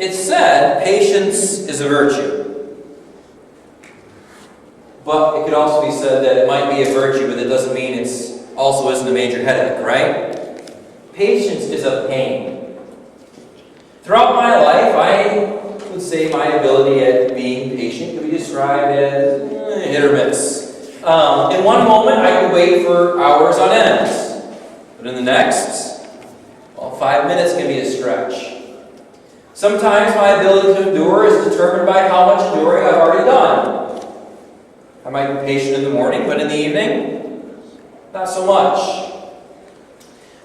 It's said patience is a virtue. But it could also be said that it might be a virtue, but that doesn't mean it's also isn't a major headache, right? Patience is a pain. Throughout my life, I would say my ability at being patient could be described as hit or miss. In one moment, I could wait for hours on end. But in the next, well, 5 minutes can be a stretch. Sometimes my ability to endure is determined by how much enduring I've already done. I might be patient in the morning, but in the evening, not so much.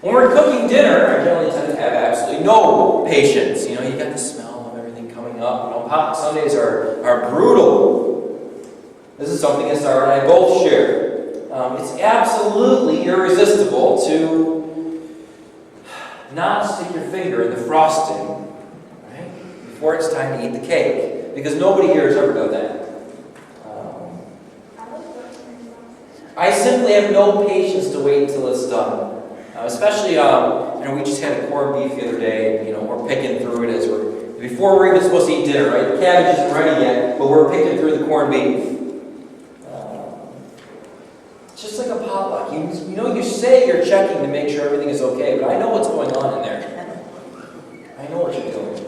When we're cooking dinner, I generally tend to have absolutely no patience. You got the smell of everything coming up. Hot Sundays are brutal. This is something that Sarah and I both share. It's absolutely irresistible to not stick your finger in the frosting, right, before it's time to eat the cake. Because nobody here has ever done that. I simply have no patience to wait until it's done. Especially, we just had a corned beef the other day, and, we're picking through it before we're even supposed to eat dinner, right? The cabbage isn't ready yet, but we're picking through the corned beef. It's just like a potluck. You say you're checking to make sure everything is okay, but I know what's going on in there. I know what you're doing.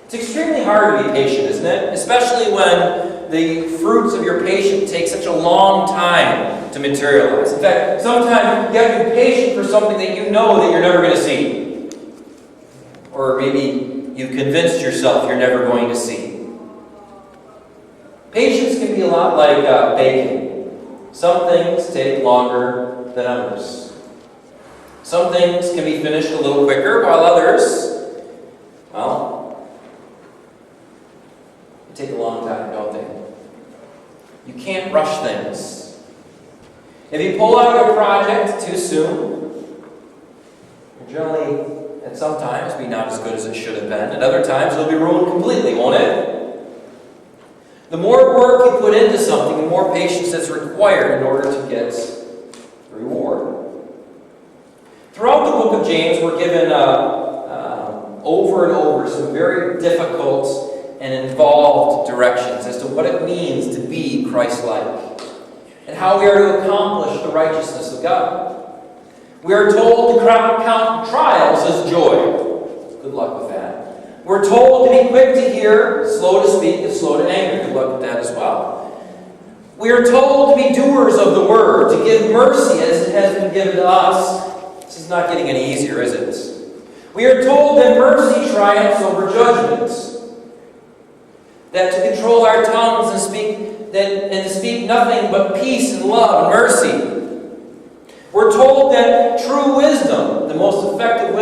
It's extremely hard to be patient, isn't it? Especially when the fruits of your patience take such a long time to materialize. In fact, sometimes you have to be patient for something that you know that you're never going to see. Or maybe you've convinced yourself you're never going to see. Patience can be a lot like baking. Some things take longer than others. Some things can be finished a little quicker, while others, well, they take a long time, don't they? You can't rush things. If you pull out your project too soon, you'll generally, at some times, be not as good as it should have been. At other times, it'll be ruined completely, won't it? The more work you put into something, the more patience that's required in order to get the reward. Throughout the book of James, we're given over and over some very difficult and involved directions as to what it means to be Christ-like and how we are to accomplish the righteousness of God. We are told to count trials as joy. Good luck with that. We're told to be quick to hear, slow to speak, and slow to anger. Good luck with that as well. We are told to be doers of the word, to give mercy as it has been given to us. This is not getting any easier, is it? We are told that mercy triumphs over judgment. That to control our tongues and to speak nothing but peace and love and mercy. We're told that true wisdom, the most effective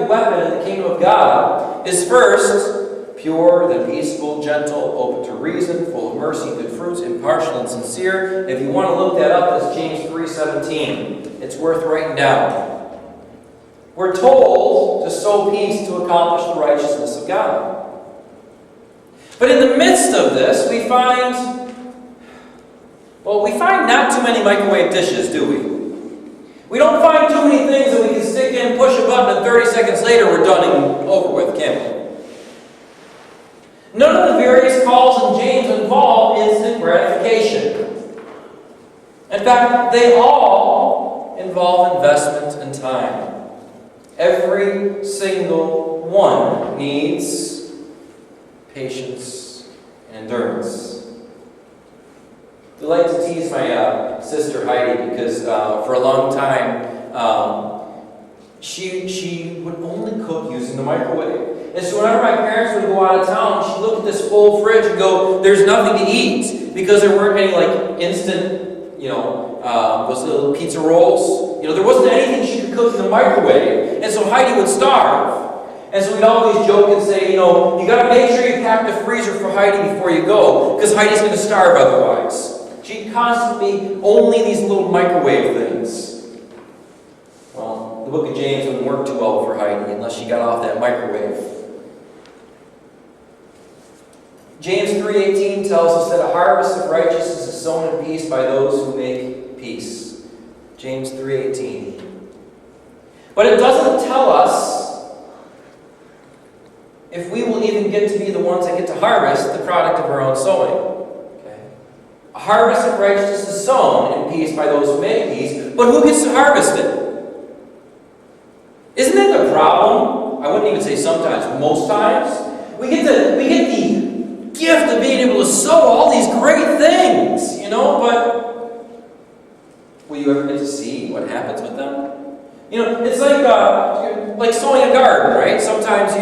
weapon in the kingdom of God, is first pure, then peaceable, gentle, open to reason, full of mercy, good fruits, impartial and sincere. If you want to look that up, that's James 3:17. It's worth writing down. We're told to sow peace to accomplish the righteousness of God. But in the midst of this, we find not too many microwave dishes, do we? We don't find too many things that we can stick in, push a button, and 30 seconds later we're done and over with, can we? None of the various calls in James involve instant gratification. In fact, they all involve investment and time. Every single one needs patience and endurance. I like to tease my sister Heidi because for a long time she would only cook using the microwave. And so whenever my parents would go out of town, she'd look at this full fridge and go, "There's nothing to eat," because there weren't any instant, those little pizza rolls. There wasn't anything she could cook in the microwave, and so Heidi would starve. And so we'd always joke and say, you got to make sure you pack the freezer for Heidi before you go, because Heidi's going to starve otherwise. She'd constantly only these little microwave things. Well, the book of James wouldn't work too well for Heidi unless she got off that microwave. James 3:18 tells us that a harvest of righteousness is sown in peace by those who make peace. James 3:18. But it doesn't tell us even get to be the ones that get to harvest the product of our own sowing. Okay? A harvest of righteousness is sown in peace by those who make peace, but who gets to harvest it? Isn't that the problem? I wouldn't even say sometimes, most times. We get the gift of being able to sow all these great things, but will you ever get to see what happens with them? It's like sowing a garden, right? Sometimes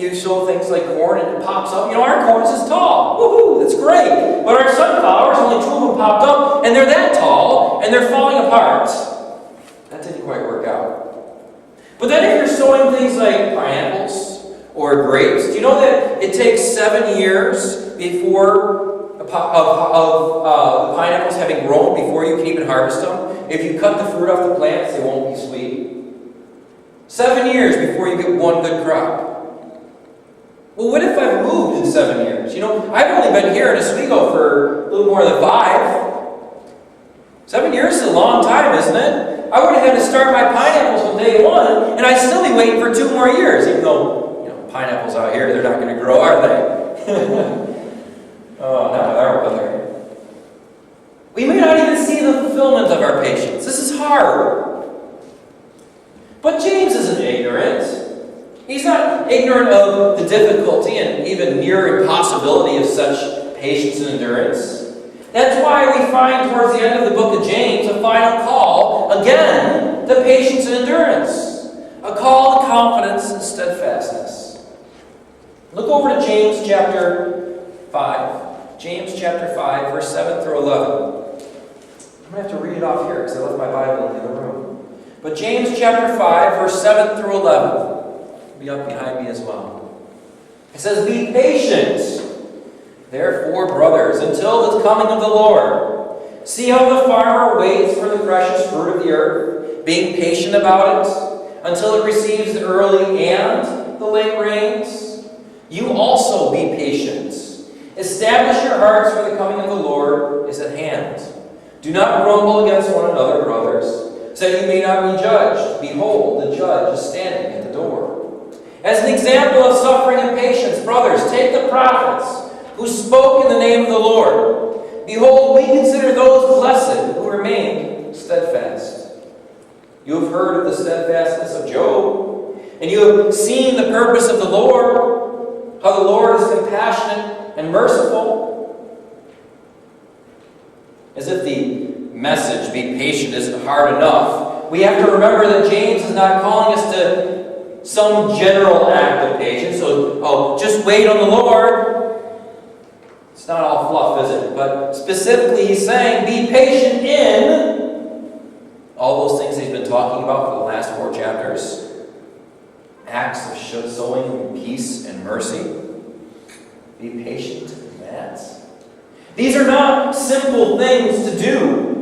you sow things like corn and it pops up. Our corn is this tall. Woohoo, that's great. But our sunflowers, only 2 of them popped up, and they're that tall, and they're falling apart. That didn't quite work out. But then if you're sowing things like pineapples or grapes, do you know that it takes 7 years before the pineapples having grown before you can even harvest them? If you cut the fruit off the plants, they won't be sweet. 7 years before you get one good crop. Well, what if I've moved in 7 years? I've only been here in Oswego for a little more than 5. 7 years is a long time, isn't it? I would have had to start my pineapples from day 1, and I'd still be waiting for 2 more years, even though, pineapples out here, they're not going to grow, are they? Oh, not with our weather. We may not even see the fulfillment of our patience. This is hard. But James isn't ignorant. He's not ignorant of the difficulty and even near impossibility of such patience and endurance. That's why we find towards the end of the book of James a final call, again, to patience and endurance. A call to confidence and steadfastness. Look over to James chapter 5. James chapter 5, verse 7 through 11. I'm going to have to read it off here because I left my Bible in the other room. But James chapter 5, verse 7 through 11. It'll be up behind me as well. It says, "Be patient, therefore, brothers, until the coming of the Lord. See how the farmer waits for the precious fruit of the earth, being patient about it, until it receives the early and the late rains. You also be patient. Establish your hearts, for the coming of the Lord is at hand. Do not grumble against one another, brothers, so that you may not be judged. Behold, the judge is standing at the door. As an example of suffering and patience, brothers, take the prophets who spoke in the name of the Lord. Behold, we consider those blessed who remained steadfast. You have heard of the steadfastness of Job, and you have seen the purpose of the Lord, how the Lord is compassionate and merciful." As if the message, be patient, isn't hard enough, we have to remember that James is not calling us to some general act of patience. So, just wait on the Lord. It's not all fluff, is it? But specifically, he's saying, be patient in all those things he's been talking about for the last 4 chapters. Acts of sowing peace and mercy. Be patient in that. These are not simple things to do.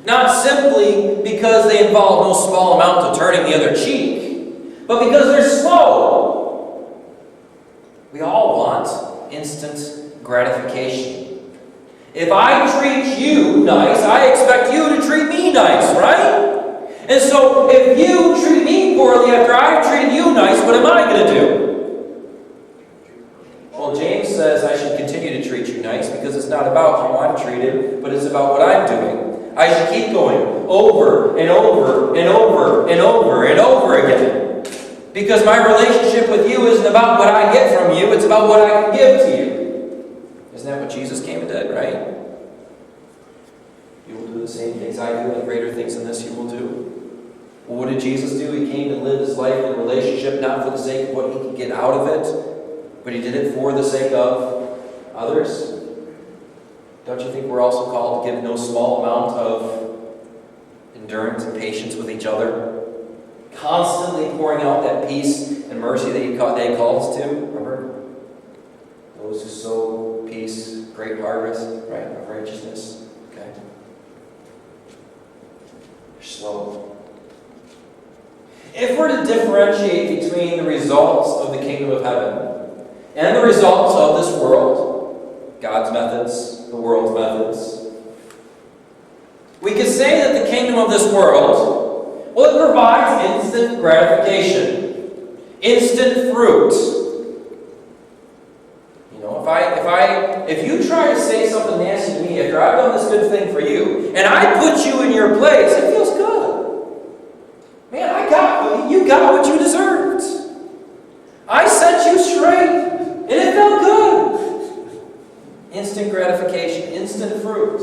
Not simply because they involve no small amount of turning the other cheek, but because they're slow. We all want instant gratification. If I treat you nice, I expect you to treat me nice, right? And so if you treat me poorly after I've treated you nice, what am I going to do? Well, James says I should continue to treat you nice because it's not about how I'm treated, but it's about what I'm doing. I should keep going over and over and over and over and over again. Because my relationship with you isn't about what I get from you, it's about what I can give to you. Isn't that what Jesus came and did, right? You will do the same things I do, and greater things than this you will do. Well, what did Jesus do? He came to live his life in a relationship, not for the sake of what he could get out of it, but he did it for the sake of others. Don't you think we're also called to give no small amount of endurance and patience with each other? Constantly pouring out that peace and mercy that he called us to. Remember? Those who sow peace, great harvest, right, of righteousness. Okay? You're slow. If we're to differentiate between the results of the kingdom of heaven and the results of this world, God's methods, the world's methods, we could say that the kingdom of this world, well, it provides instant gratification, instant fruit. if you try to say something nasty to me after I've done this good thing for you, and I put you in your place, it feels good. Man, you got what you deserved. I set you straight, and it felt good. Instant gratification, instant fruit.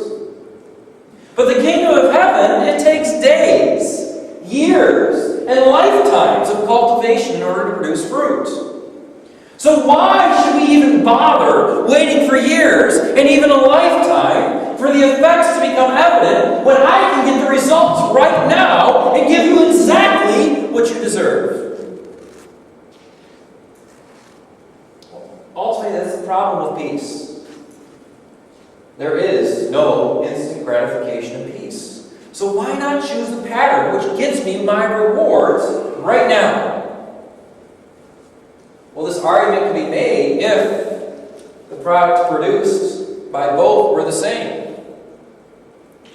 But the kingdom of heaven, it takes days, years, and lifetimes of cultivation in order to produce fruit. So why should we even bother waiting for years and even a lifetime for the effects to become evident when I can get the results right now and give you exactly what you deserve? Ultimately, that's the problem with peace. There is no instant gratification of peace. So why not choose the pattern which gets me my rewards right now? Well, this argument can be made if the products produced by both were the same.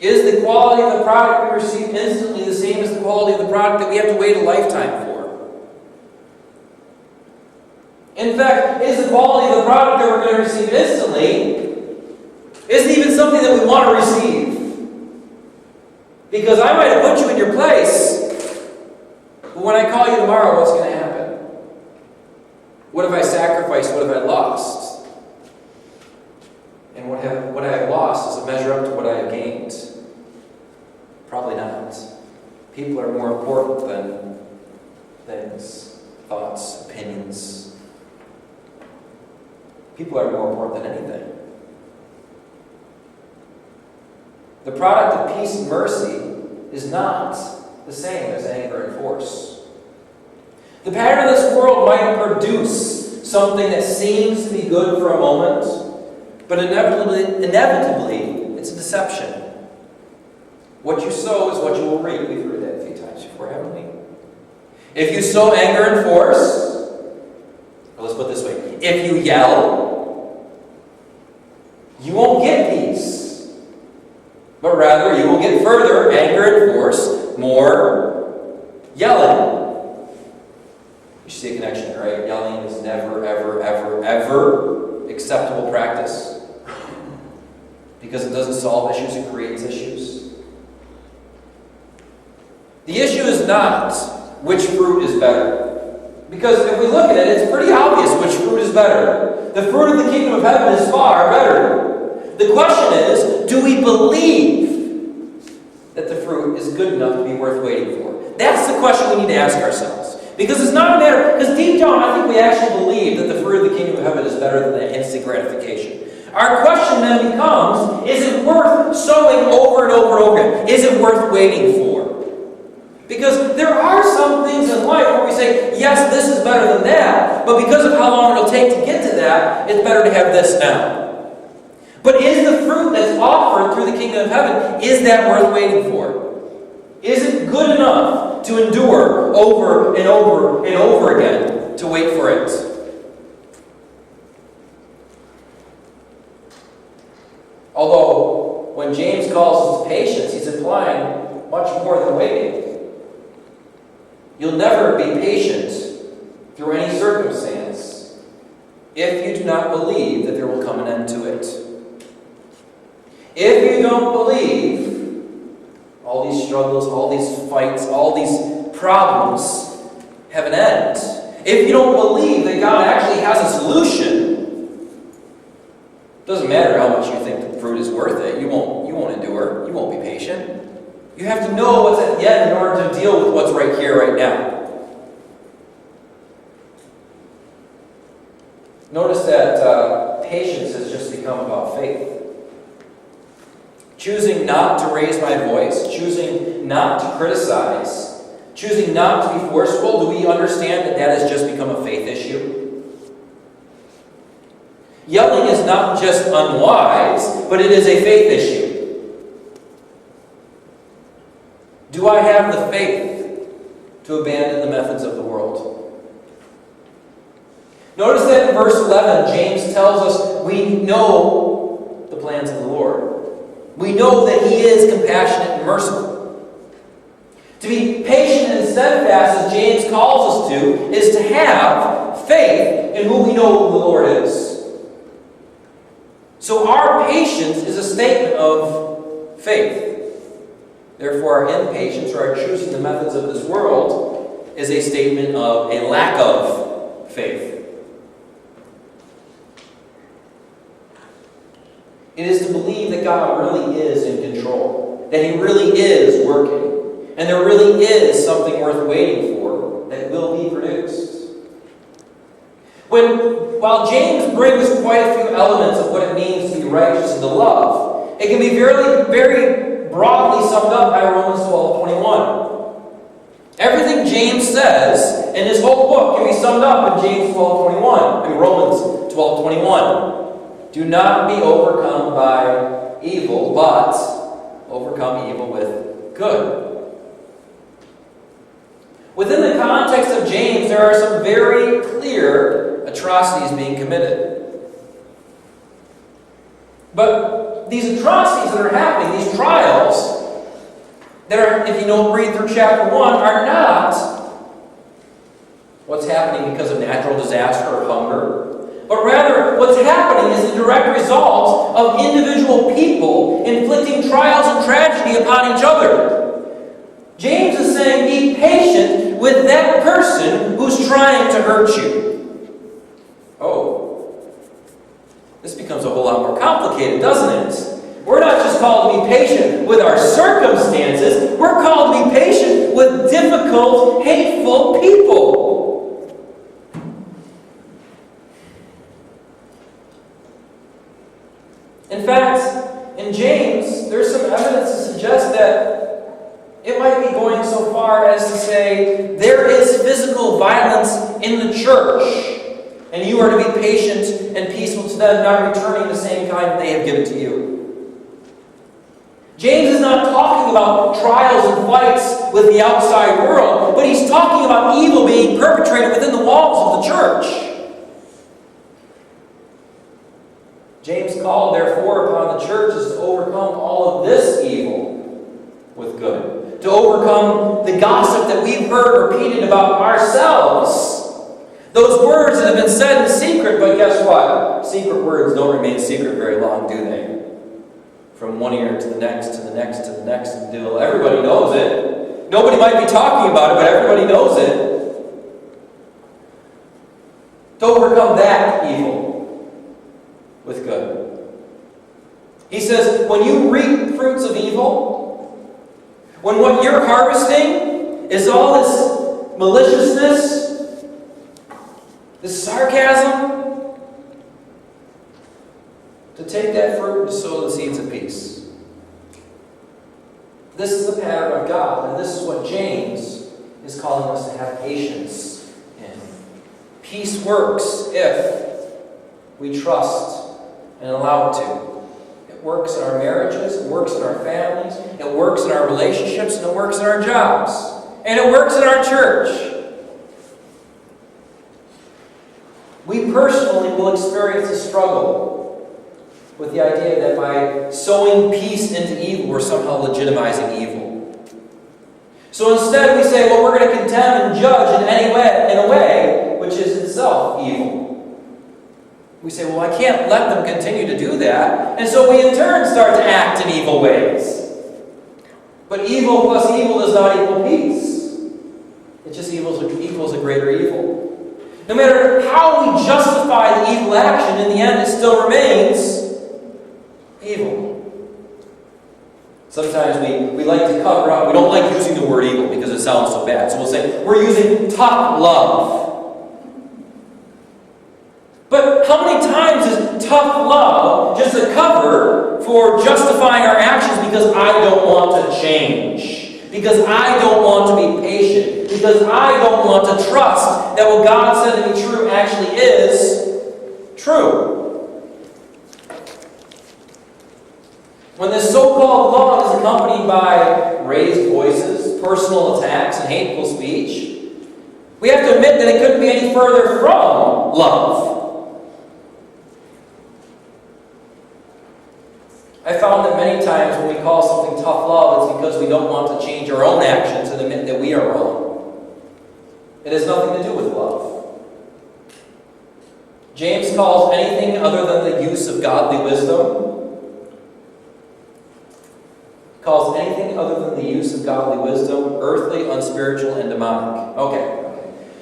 Is the quality of the product we receive instantly the same as the quality of the product that we have to wait a lifetime for? In fact, is the quality of the product that we're going to receive instantly isn't even something that we want to receive? Because I might have put you in your place, but when I call you tomorrow, what's going to happen? What have I sacrificed? What have I lost? And what I have lost does it measure up to what I have gained? Probably not. People are more important than things, thoughts, opinions. People are more important than anything. The product of peace and mercy is not the same as anger and force. The pattern of this world might produce something that seems to be good for a moment, but inevitably, it's a deception. What you sow is what you will reap. We've heard that a few times before, haven't we? If you sow anger and force, or let's put it this way, if you yell, you won't get peace, but rather you will get further anger and force, more yelling. You see a connection, right? Yelling is never, ever, ever, ever acceptable practice. Because it doesn't solve issues, it creates issues. The issue is not which fruit is better. Because if we look at it, it's pretty obvious which fruit is better. The fruit of the kingdom of heaven is far better. The question is, do we believe that the fruit is good enough to be worth waiting for? That's the question we need to ask ourselves. Because it's not a matter, because deep down I think we actually believe that the fruit of the kingdom of heaven is better than that instant gratification. Our question then becomes, is it worth sowing over and over and over again? Is it worth waiting for? Because there are some things in life where we say, yes, this is better than that, but because of how long it'll take to get to that, it's better to have this now. But is the fruit that's offered through the kingdom of heaven, is that worth waiting for? Is it good enough to endure over and over and over again to wait for it? Although, when James calls us to patience, he's implying much more than waiting. You'll never be patient through any circumstance if you do not believe that there will come an end to it. If you don't believe all these struggles, all these fights, all these problems have an end. If you don't believe that God actually has a solution, it doesn't matter how much you think the fruit is worth it. You won't endure. You won't be patient. You have to know what's at the end in order to deal with what's right here, right now. Notice that patience has just become about faith. Choosing not to raise my voice, choosing not to criticize, choosing not to be forceful, do we understand that that has just become a faith issue? Yelling is not just unwise, but it is a faith issue. Do I have the faith to abandon the methods of the world? Notice that in verse 11, James tells us we know the plans of the Lord. We know that He is compassionate and merciful. To be patient and steadfast, as James calls us to, is to have faith in who we know who the Lord is. So our patience is a statement of faith. Therefore, our impatience, or our choosing the methods of this world, is a statement of a lack of faith. It is to believe that God really is in control, that He really is working, and there really is something worth waiting for that will be produced. While James brings quite a few elements of what it means to be righteous and to love, it can be very broadly summed up by Romans 12:21. Everything James says in his whole book can be summed up in James 12:21, in Romans 12:21. Do not be overcome by evil, but overcome evil with good. Within the context of James, there are some very clear atrocities being committed. But these atrocities that are happening, these trials, that are, if you don't read through chapter 1, are not what's happening because of natural disaster or hunger. But rather, what's happening is the direct result of individual people inflicting trials and tragedy upon each other. James is saying, be patient with that person who's trying to hurt you. Oh, this becomes a whole lot more complicated, doesn't it? We're not just called to be patient with our circumstances. We're called to be patient with difficult, hateful people. In fact, in James, there's some evidence to suggest that it might be going so far as to say there is physical violence in the church, and you are to be patient and peaceful to them, not returning the same kind that they have given to you. James is not talking about trials and fights with the outside world, but he's talking about evil being perpetrated within the walls of the church. James called, therefore, upon the churches to overcome all of this evil with good. To overcome the gossip that we've heard repeated about ourselves. Those words that have been said in secret, but guess what? Secret words don't remain secret very long, do they? From one ear to the next, to the next, to the next, until everybody knows it. Nobody might be talking about it, but everybody knows it. To overcome that evil with good. He says, when you reap fruits of evil, when what you're harvesting is all this maliciousness, this sarcasm, to take that fruit and sow the seeds of peace. This is the pattern of God, and this is what James is calling us to have patience in. Peace works if we trust and allow it to. It works in our marriages, it works in our families, it works in our relationships, and it works in our jobs. And it works in our church. We personally will experience a struggle with the idea that by sowing peace into evil, we're somehow legitimizing evil. So instead we say, well, we're going to condemn and judge in a way which is itself evil. We say, well, I can't let them continue to do that. And so we in turn start to act in evil ways. But evil plus evil does not equal peace. It just equals a greater evil. No matter how we justify the evil action, in the end it still remains evil. Sometimes we like to cover up. We don't like using the word evil because it sounds so bad. So we'll say, we're using tough love. But how many times is tough love just a cover for justifying our actions because I don't want to change? Because I don't want to be patient? Because I don't want to trust that what God said to be true actually is true? When this so-called love is accompanied by raised voices, personal attacks, and hateful speech, we have to admit that it couldn't be any further from love. I found that many times when we call something tough love, it's because we don't want to change our own actions and admit that we are wrong. It has nothing to do with love. James calls anything other than the use of godly wisdom, earthly, unspiritual, and demonic. Okay.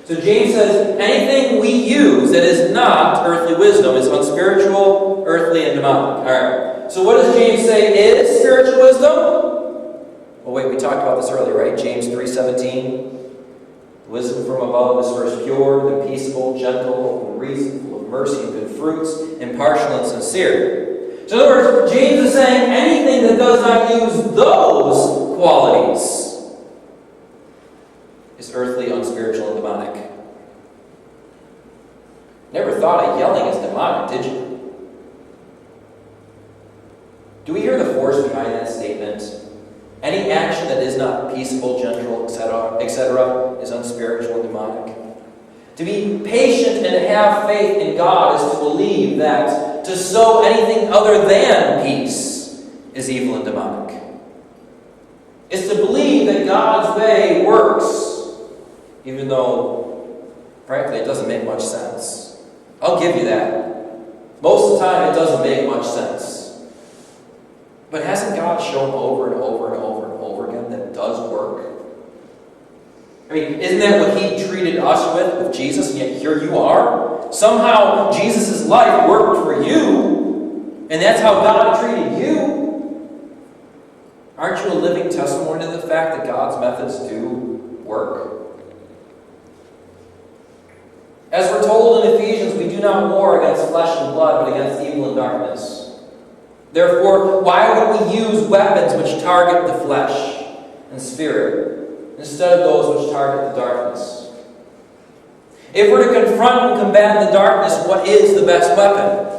So James says anything we use that is not earthly wisdom is unspiritual, earthly, and demonic. Alright. So what does James say is spiritual wisdom? Well, wait, we talked about this earlier, right? James 3:17. Wisdom from above is first pure, then peaceable, gentle, and reasonable, full of mercy and good fruits, impartial and sincere. So in other words, James is saying anything that does not use those qualities is earthly, unspiritual, and demonic. Never thought of yelling as demonic, did you? Do we hear the force behind that statement? Any action that is not peaceable, gentle, etc., is unspiritual and demonic. To be patient and have faith in God is to believe that to sow anything other than peace is evil and demonic. It's to believe that God's way works, even though, frankly, it doesn't make much sense. I'll give you that. Most of the time, it doesn't make much sense. But hasn't God shown over and over and over and over again that it does work? I mean, isn't that what He treated us with Jesus, and yet here you are? Somehow, Jesus' life worked for you, and that's how God treated you. Aren't you a living testimony to the fact that God's methods do work? As we're told in Ephesians, we do not war against flesh and blood, but against evil and darkness. Therefore, why would we use weapons which target the flesh and spirit instead of those which target the darkness? If we're to confront and combat the darkness, what is the best weapon?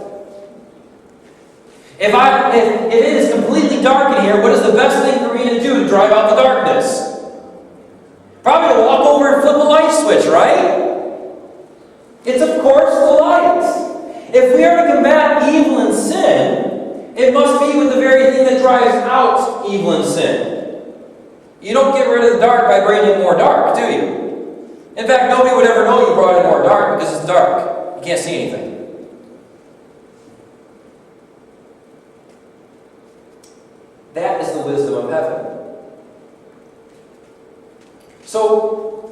If it is completely dark in here, what is the best thing for me to do to drive out the darkness? Probably to walk over and flip a light switch, right? It's of course the light. If we are to combat evil and sin, it must be with the very thing that drives out evil and sin. You don't get rid of the dark by bringing in more dark, do you? In fact, nobody would ever know you brought in more dark because it's dark. You can't see anything. That is the wisdom of heaven. So,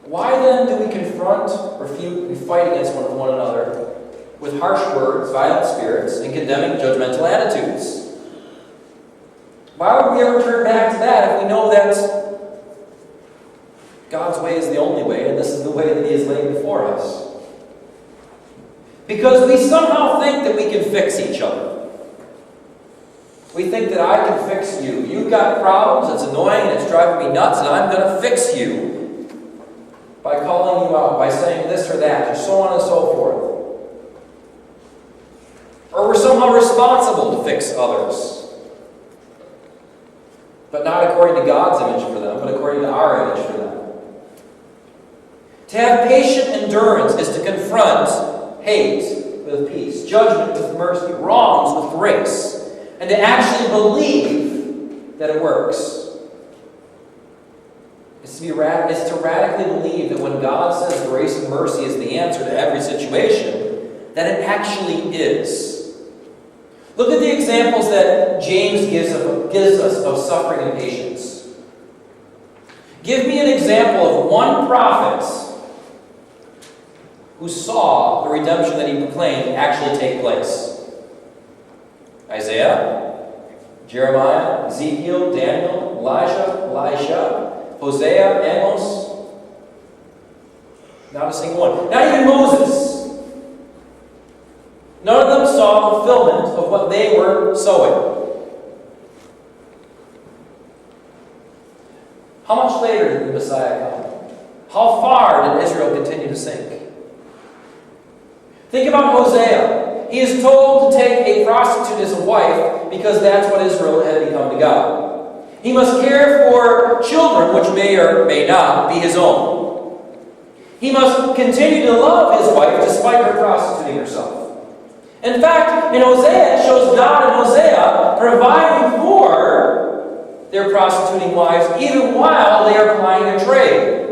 why then do we confront, refute, and fight against one another with harsh words, violent spirits, and condemning judgmental attitudes? Why would we ever turn back to that if we know that God's way is the only way, and this is the way that He has laid before us? Because we somehow think that we can fix each other. We think that I can fix you. You've got problems, it's annoying, and it's driving me nuts, and I'm going to fix you by calling you out, by saying this or that, or so on and so forth. Or we're somehow responsible to fix others. But not according to God's image for them, but according to our image for them. To have patient endurance is to confront hate with peace, judgment with mercy, wrongs with grace, and to actually believe that it works. It's to radically believe that when God says grace and mercy is the answer to every situation, that it actually is. Look at the examples that James gives us of suffering and patience. Give me an example of one prophet who saw the redemption that he proclaimed actually take place. Isaiah, Jeremiah, Ezekiel, Daniel, Elijah, Elisha, Hosea, Amos. Not a single one. Not even Moses. None of them saw fulfillment of what they were sowing. How much later did the Messiah come? How far did Israel continue to sink? Think about Hosea. He is told to take a prostitute as a wife because that's what Israel had become to God. He must care for children, which may or may not be his own. He must continue to love his wife despite her prostituting herself. In fact, in Hosea, it shows God and Hosea providing for their prostituting wives even while they are plying their trade.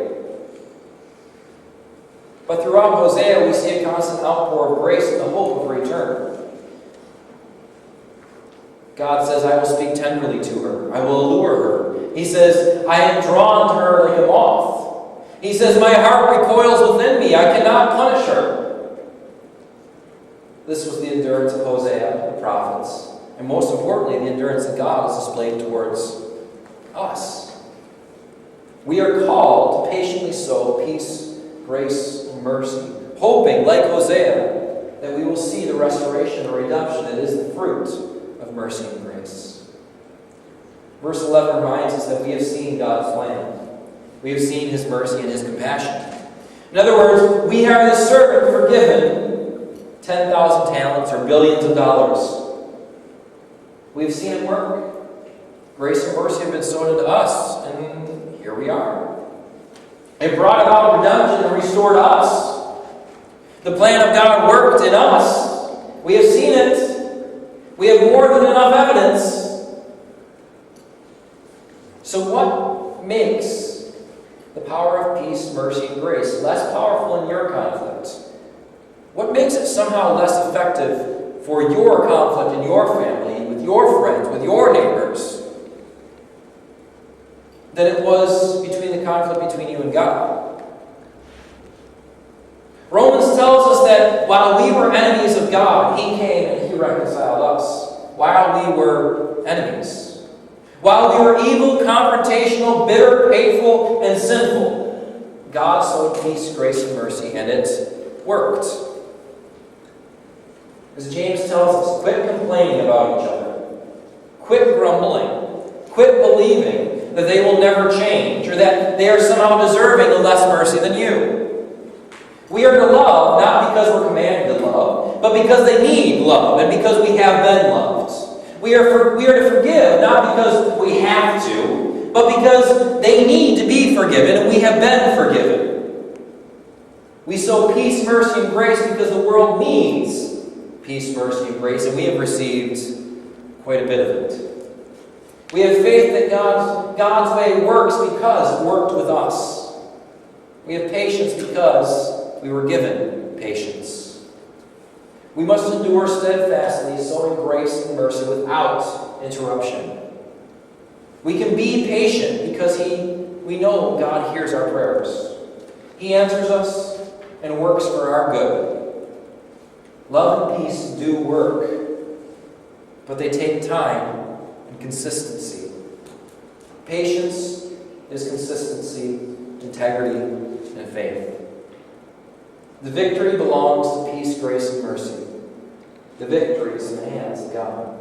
But throughout Hosea, we see a constant outpour of grace and the hope of return. God says, I will speak tenderly to her. I will allure her. He says, I am drawn to her like a moth. He says, my heart recoils within me. I cannot punish her. This was the endurance of Hosea, the prophets. And most importantly, the endurance that God has displayed towards us. We are called to patiently sow peace, grace, and mercy, hoping, like Hosea, that we will see the restoration or redemption that is the fruit of mercy and grace. Verse 11 reminds us that we have seen God's plan. We have seen His mercy and His compassion. In other words, we are the servant forgiven 10,000 talents or billions of dollars. We've seen it work. Grace and mercy have been sown into us, and here we are. It brought about redemption and restored us. The plan of God worked in us. We have seen it. We have more than enough evidence. So what makes the power of peace, mercy, and grace less powerful in your conflict? What makes it somehow less effective for your conflict in your family, with your friends, with your neighbors, than it was between the conflict between you and God? Romans tells us that while we were enemies of God, He came and He reconciled us. While we were enemies. While we were evil, confrontational, bitter, hateful, and sinful, God sowed peace, grace, and mercy, and it worked. As James tells us, quit complaining about each other. Quit grumbling. Quit believing that they will never change or that they are somehow deserving of less mercy than you. We are to love not because we're commanded to love, but because they need love and because we have been loved. We are to forgive not because we have to, but because they need to be forgiven and we have been forgiven. We sow peace, mercy, and grace because the world needs peace, mercy, and grace, and we have received quite a bit of it. We have faith that God's way works because it worked with us. We have patience because we were given patience. We must endure steadfastly, sowing grace and mercy without interruption. We can be patient because we know God hears our prayers. He answers us and works for our good. Love and peace do work, but they take time and consistency. Patience is consistency, integrity, and faith. The victory belongs to peace, grace, and mercy. The victory is in the hands of God.